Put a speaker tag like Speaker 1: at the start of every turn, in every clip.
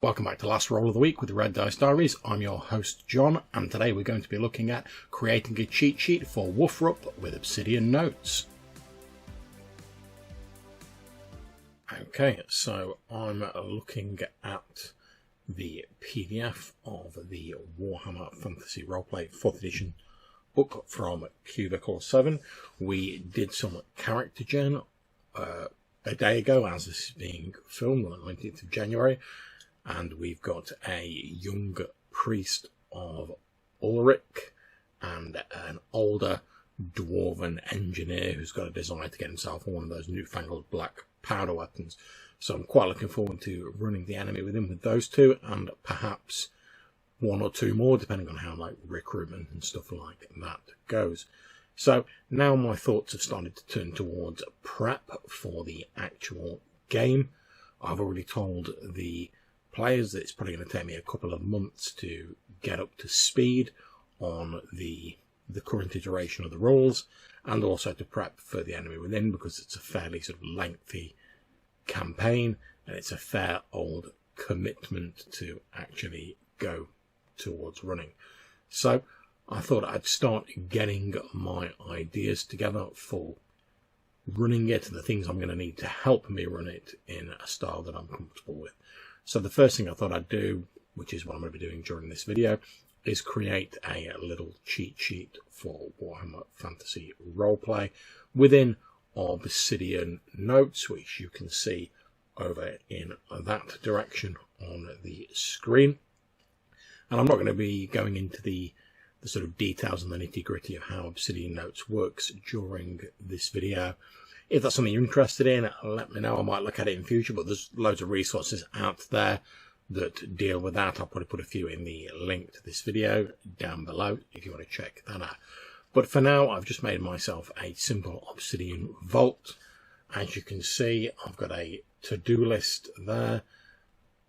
Speaker 1: Welcome back to Last Roll of the Week with the Red Dice Diaries. I'm your host John, and today we're going to be looking at creating a cheat sheet for WFRP with Obsidian Notes. Okay, so I'm looking at the PDF of the Warhammer Fantasy Roleplay 4th edition book from Cubicle 7. We did some character gen a day ago, as this is being filmed on the 19th of January. And we've got a young priest of Ulrich and an older dwarven engineer who's got a desire to get himself one of those newfangled black powder weapons. So I'm quite looking forward to running the enemy with him with those two, and perhaps one or two more, depending on how recruitment and stuff like that goes. So now my thoughts have started to turn towards prep for the actual game. I've already told the players that it's probably going to take me a couple of months to get up to speed on the current iteration of the rules, and also to prep for the enemy within, because it's a fairly sort of lengthy campaign and it's a fair old commitment to actually go towards running. So I thought I'd start getting my ideas together for running it and the things I'm going to need to help me run it in a style that I'm comfortable with. So the first thing I thought I'd do, which is what I'm going to be doing during this video, is create a little cheat sheet for Warhammer Fantasy Roleplay within Obsidian Notes, which you can see over in that direction on the screen. And I'm not going to be going into the sort of details and the nitty-gritty of how Obsidian Notes works during this video. If that's something you're interested in, let me know. I might look at it in future, but there's loads of resources out there that deal with that. I'll probably put a few in the link to this video down below if you want to check that out. But for now, I've just made myself a simple Obsidian vault. As you can see, I've got a to-do list there,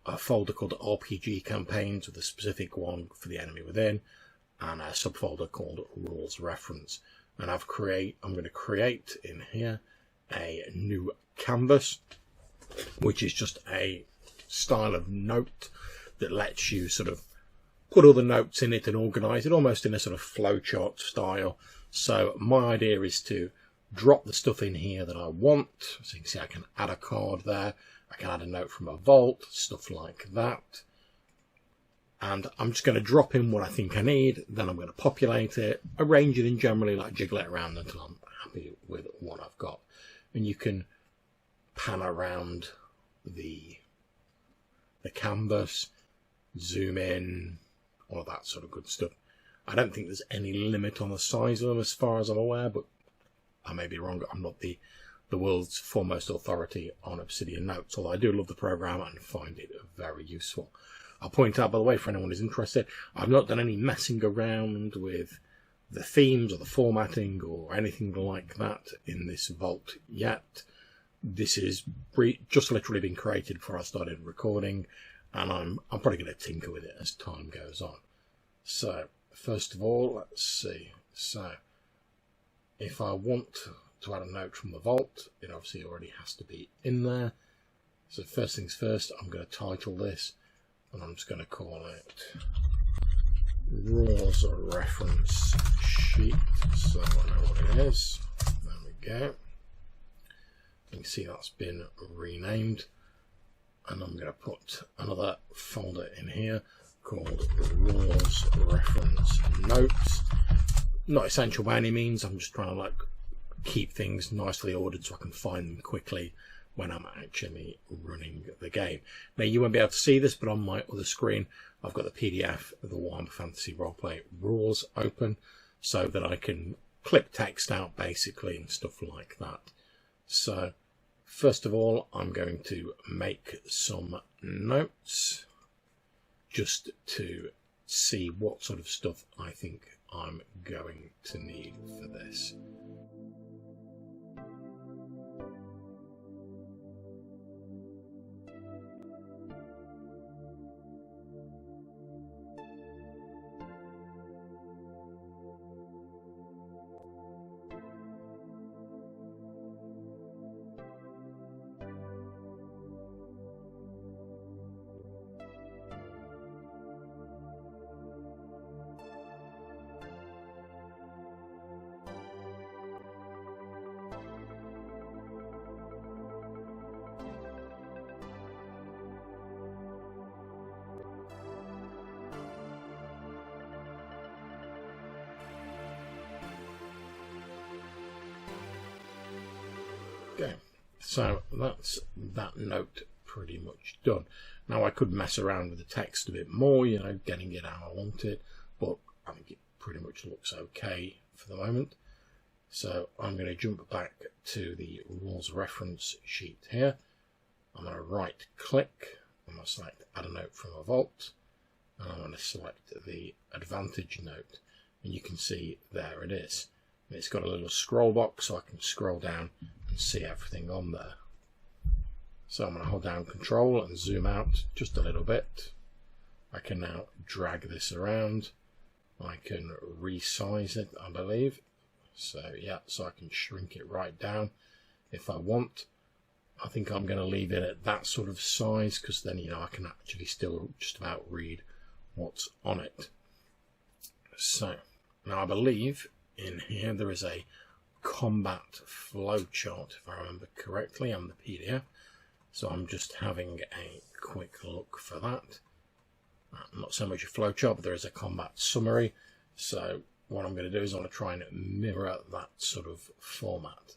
Speaker 1: a folder called RPG Campaigns with a specific one for the enemy within, and a subfolder called Rules Reference. And I'm going to create in here a new canvas, which is just a style of note that lets you sort of put all the notes in it and organize it almost in a sort of flowchart style. So my idea is to drop the stuff in here that I want. So you can see I can add a card there, I can add a note from a vault, stuff like that. And I'm just going to drop in what I think I need, then I'm going to populate it, arrange it, and generally jiggle it around until I'm happy with what I've got. And you can pan around the canvas, zoom in, all of that sort of good stuff. I don't think there's any limit on the size of them as far as I'm aware, but I may be wrong. I'm not the world's foremost authority on Obsidian Notes, although I do love the program and find it very useful. I'll point out, by the way, for anyone who's interested, I've not done any messing around with the themes or the formatting or anything like that in this vault yet. This is just literally been created before I started recording, and I'm probably going to tinker with it as time goes on. So first of all, let's see. So if I want to add a note from the vault, it obviously already has to be in there. So first things first, I'm going to title this, and I'm just going to call it Rules Reference Sheet, so I know what it is. There we go. You can see that's been renamed, and I'm going to put another folder in here called Rules Reference Notes. Not essential by any means, I'm just trying to keep things nicely ordered so I can find them quickly when I'm actually running the game. Now you won't be able to see this, but on my other screen I've got the PDF of the Warhammer Fantasy Roleplay rules open, so that I can clip text out basically and stuff like that. So first of all, I'm going to make some notes just to see what sort of stuff I think I'm going to need for this. So that's that note pretty much done. Now I could mess around with the text a bit more, you know, getting it how I want it, but I think it pretty much looks okay for the moment. So I'm going to jump back to the rules reference sheet here. I'm going to right click, I'm going to select add a note from a vault, and I'm going to select the advantage note, and you can see there it is. And it's got a little scroll box so I can scroll down and see everything on there. So I'm going to hold down Control and zoom out just a little bit. I can now drag this around. I can resize it, I believe. So yeah, so I can shrink it right down if I want. I think I'm going to leave it at that sort of size because then, you know, I can actually still just about read what's on it. So now I believe in here there is a combat flowchart, if I remember correctly, on the PDF. So I'm just having a quick look for that. Not so much a flowchart, but there is a combat summary. So what I'm going to do is I'm going to try and mirror that sort of format.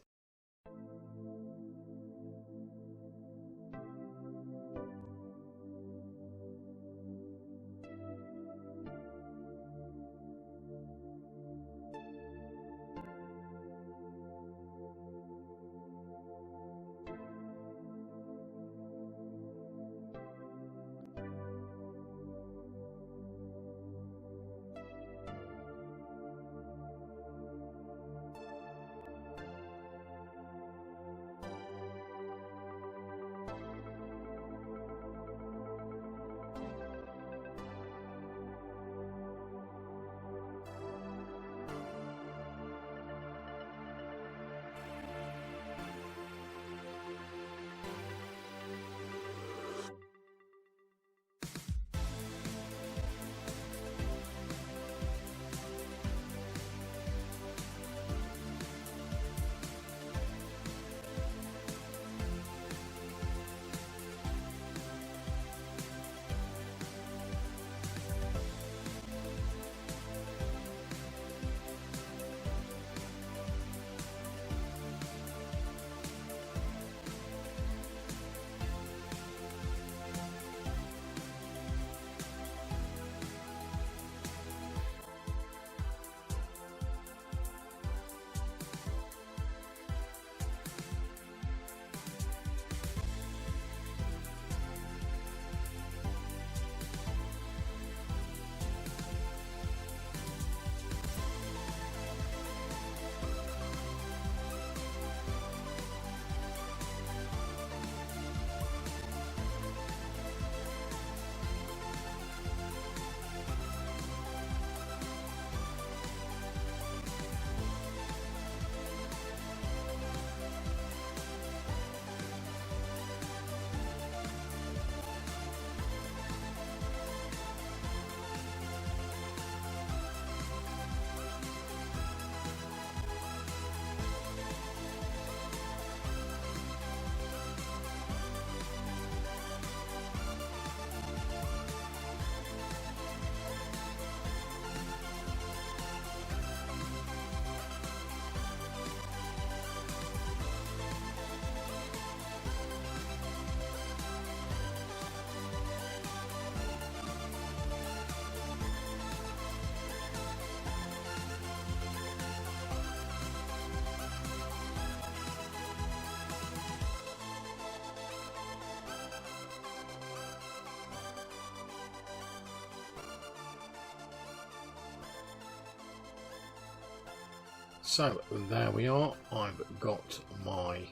Speaker 1: So there we are. I've got my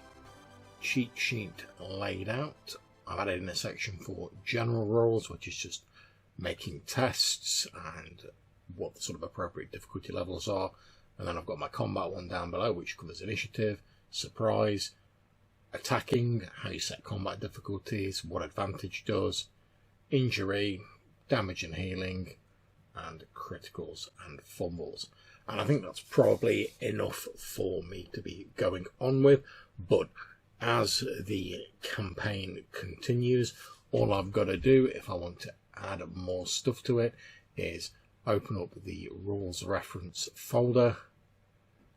Speaker 1: cheat sheet laid out. I've added in a section for general roles, which is just making tests and what the sort of appropriate difficulty levels are. And then I've got my combat one down below, which covers initiative, surprise, attacking, how you set combat difficulties, what advantage does, injury, damage and healing, and criticals and fumbles. And I think that's probably enough for me to be going on with. But as the campaign continues, all I've got to do, if I want to add more stuff to it, is open up the rules reference folder,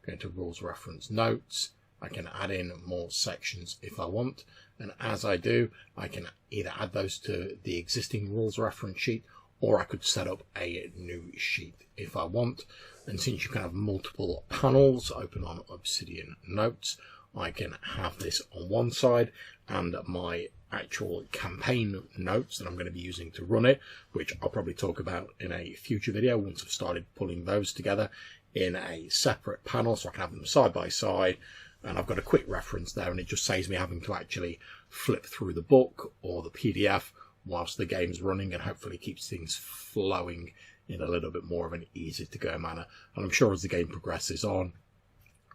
Speaker 1: go to rules reference notes, I can add in more sections if I want, and as I do, I can either add those to the existing rules reference sheet, or I could set up a new sheet if I want. And since you can have multiple panels open on Obsidian Notes, I can have this on one side and my actual campaign notes that I'm going to be using to run it, which I'll probably talk about in a future video once I've started pulling those together in a separate panel, so I can have them side by side. And I've got a quick reference there, and it just saves me having to actually flip through the book or the PDF whilst the game's running, and hopefully keeps things flowing in a little bit more of an easy to go manner. And I'm sure as the game progresses on,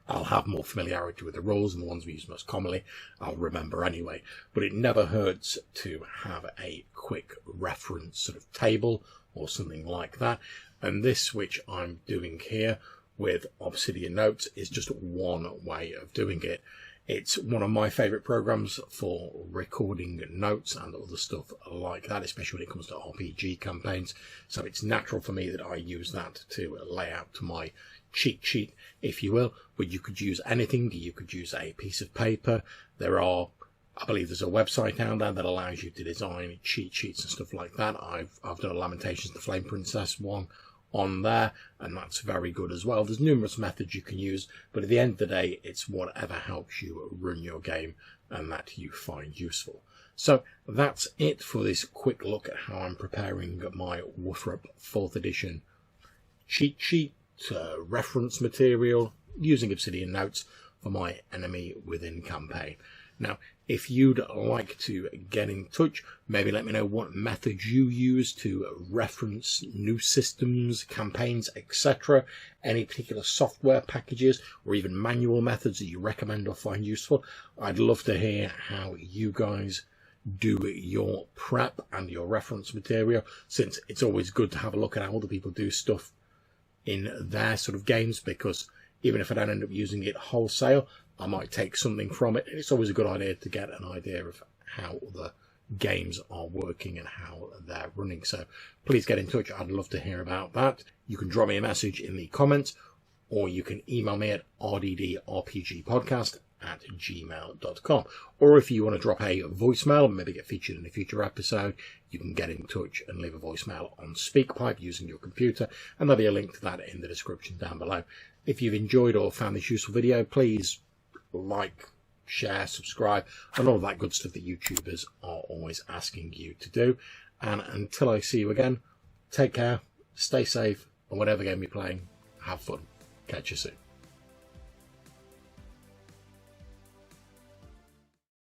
Speaker 1: I'll have more familiarity with the rules, and the ones we use most commonly I'll remember anyway. But it never hurts to have a quick reference sort of table or something like that. And this, which I'm doing here with Obsidian Notes, is just one way of doing it. It's one of my favourite programs for recording notes and other stuff like that, especially when it comes to RPG campaigns. So it's natural for me that I use that to lay out my cheat sheet, if you will. But you could use anything. You could use a piece of paper. I believe there's a website out there that allows you to design cheat sheets and stuff like that. I've done a Lamentations of the Flame Princess one on there, and that's very good as well. There's numerous methods you can use, but at the end of the day, it's whatever helps you run your game and that you find useful. So that's it for this quick look at how I'm preparing my WFRP 4th edition cheat sheet reference material using Obsidian Notes for my Enemy Within campaign. Now, if you'd like to get in touch, maybe let me know what methods you use to reference new systems, campaigns, etc. Any particular software packages or even manual methods that you recommend or find useful. I'd love to hear how you guys do your prep and your reference material, since it's always good to have a look at how other people do stuff in their sort of games, because even if I don't end up using it wholesale, I might take something from it. It's always a good idea to get an idea of how other games are working and how they're running. So please get in touch. I'd love to hear about that. You can drop me a message in the comments, or you can email me at rddrpgpodcast@gmail.com. Or if you want to drop a voicemail and maybe get featured in a future episode, you can get in touch and leave a voicemail on SpeakPipe using your computer, and there'll be a link to that in the description down below. If you've enjoyed or found this useful video, please like, share, subscribe, and all that good stuff that YouTubers are always asking you to do. And until I see you again, take care, stay safe, and whatever game you're playing, have fun. Catch you soon.